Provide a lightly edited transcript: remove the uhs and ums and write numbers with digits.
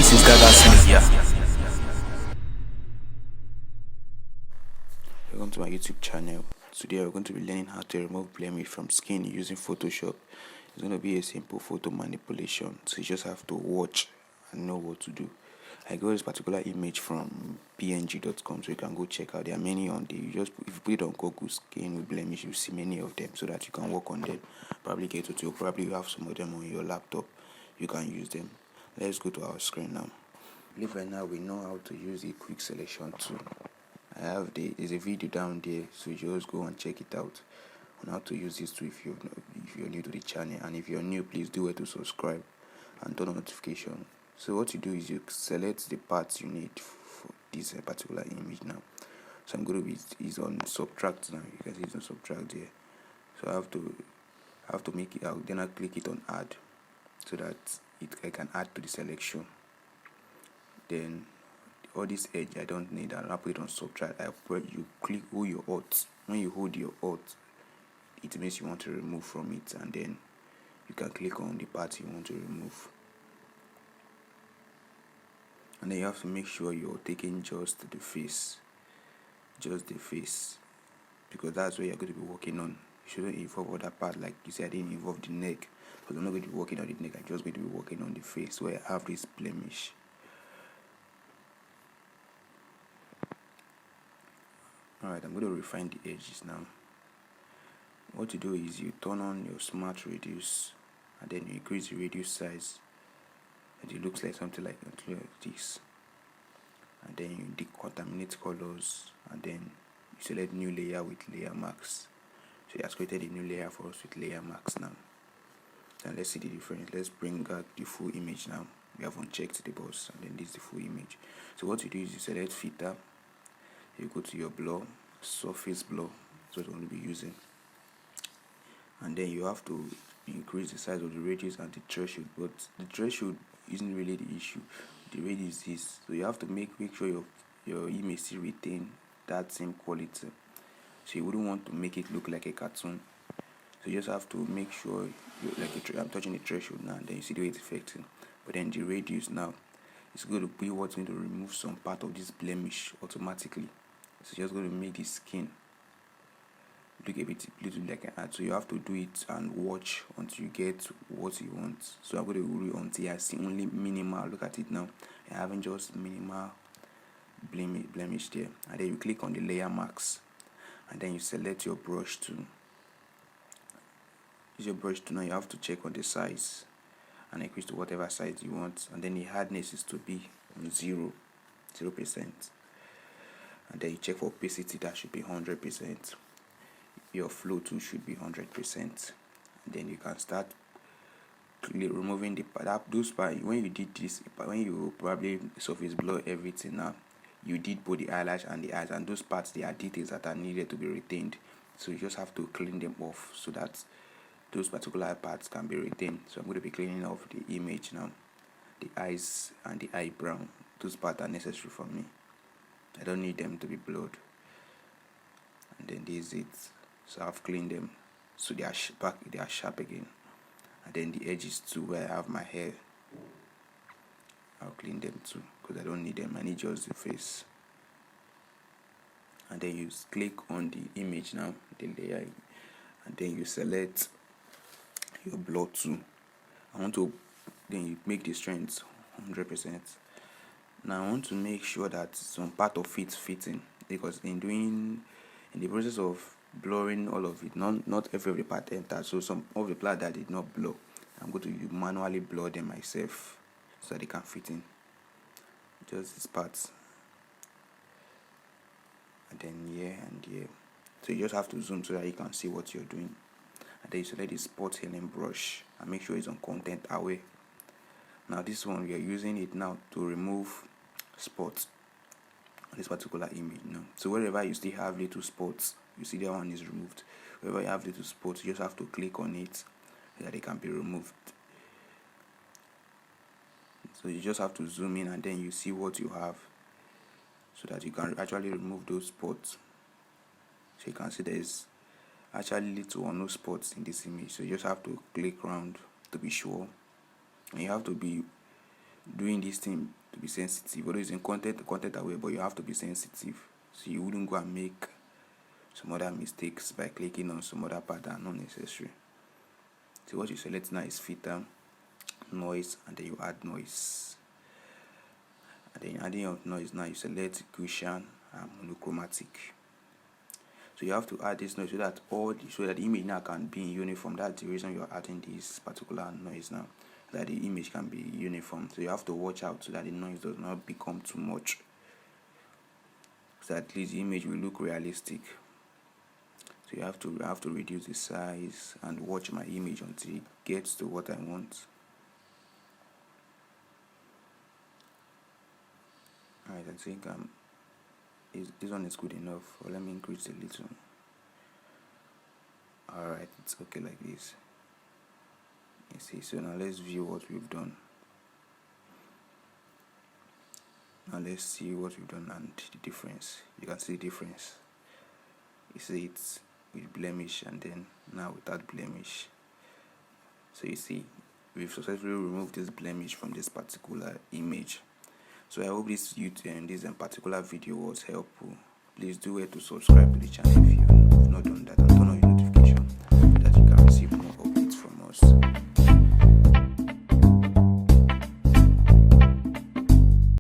This is Gagas Media. Welcome to my YouTube channel. Today we're going to be learning how to remove blemish from skin using Photoshop. It's going to be a simple photo manipulation, so you just have to watch and know what to do. I got this particular image from png.com, so you can go check out. There are many on there. If you put it on Google skin with blemish, you see many of them, so that you can work on them. Probably get tutorial. Probably you have some of them on your laptop. You can use them. Let's go to our screen now. I believe right now we know how to use the quick selection tool. There's a video down there, so you just go and check it out on how to use this tool if you're new to the channel. And if you're new, please do it to subscribe and turn on notification. So what you do is you select the parts you need for this particular image now. So I'm going to be is on subtract now. You can see it's on subtract there. So I have to make it out. Then I click it on add, so that I can add to the selection. Then all this edge I don't need, I'll put it on subtract. You hold your alt. When you hold your alt, it means you want to remove from it, and then you can click on the part you want to remove. And then you have to make sure you're taking just the face, because that's where you're going to be working on. You shouldn't involve other part, like you said, I didn't involve the neck, because I'm not going to be working on the neck. I'm just going to be working on the face where I have this blemish. Alright, I'm going to refine the edges now. What you do is you turn on your smart reduce, and then you increase the radius size, and it looks like something like this. And then you decontaminate colors, and then you select new layer with layer max. So it has created a new layer for us with layer max now. And let's see the difference. Let's bring out the full image now. We have unchecked the box, and then this is the full image. So what you do is you select filter, you go to your blur, surface blur, that's what you're going to be using, and then you have to increase the size of the radius and the threshold. But the threshold isn't really the issue. The radius is, so you have to make sure your image still retain that same quality. So you wouldn't want to make it look like a cartoon. So you just have to make sure I'm touching the threshold now, and then you see the way it's affecting. But then the radius now, it's going to be what's going to remove some part of this blemish automatically. So just going to make the skin look a little like an ad. So you have to do it and watch until you get what you want. So I'm going to do it until I see only minimal. Look at it now. I haven't just minimal blemish there. And then you click on the layer max, and then you select your brush tool. Use your brush tool now. You have to check on the size and increase to whatever size you want. And then the hardness is to be on 0%. And then you check for opacity, that should be 100%. Your flow too should be 100%. And then you can start removing those parts. When you did this, when you probably surface blur everything now, you did both the eyelash and the eyes, and those parts, they are details that are needed to be retained. So you just have to clean them off so that those particular parts can be retained. So I'm going to be cleaning off the image now. The eyes and the eyebrow, those parts are necessary for me. I don't need them to be blurred. And then this is it. So I've cleaned them, so they are sharp again. And then the edges too, where I have my hair, I'll clean them too, because I don't need them. I need just the face. And then you click on the image now, the layer, and then you select your blur tool. Then you make the strength 100%. Now I want to make sure that some part of it fitting, because in the process of blurring all of it, not every part entered. So some of the part that did not blur, I'm going to manually blur them myself so that they can fit in. Just these parts, and then here and here. So you just have to zoom so that you can see what you're doing. And then you select the spot healing brush and make sure it's on content away. Now this one, we are using it now to remove spots on this particular image now. So wherever you still have little spots, you see that one is removed. Wherever you have little spots, you just have to click on it so that they can be removed. So you just have to zoom in, and then you see what you have, so that you can actually remove those spots. So you can see there is actually little or no spots in this image. So you just have to click around to be sure, and you have to be doing this thing to be sensitive. Although it's in content aware, but you have to be sensitive, so you wouldn't go and make some other mistakes by clicking on some other part that are not necessary. So what you select now is filter, noise, and then you add noise. And then adding your noise now, you select Gaussian and monochromatic. So you have to add this noise so that the image now can be in uniform. That's the reason you're adding this particular noise now, that the image can be uniform. So you have to watch out so that the noise does not become too much, so at least the image will look realistic. So you have to reduce the size and watch my image until it gets to what I want. Alright, I think this one is good enough. Well, let me increase a little. Alright, it's okay like this. You see, so now let's view what we've done. Now let's see what we've done and the difference. You can see the difference. You see it's with blemish and then now without blemish. So you see we've successfully removed this blemish from this particular image. So I hope this particular video was helpful. Please do wait to subscribe to the channel if you have not done that, and turn on your notification so that you can receive more updates from us.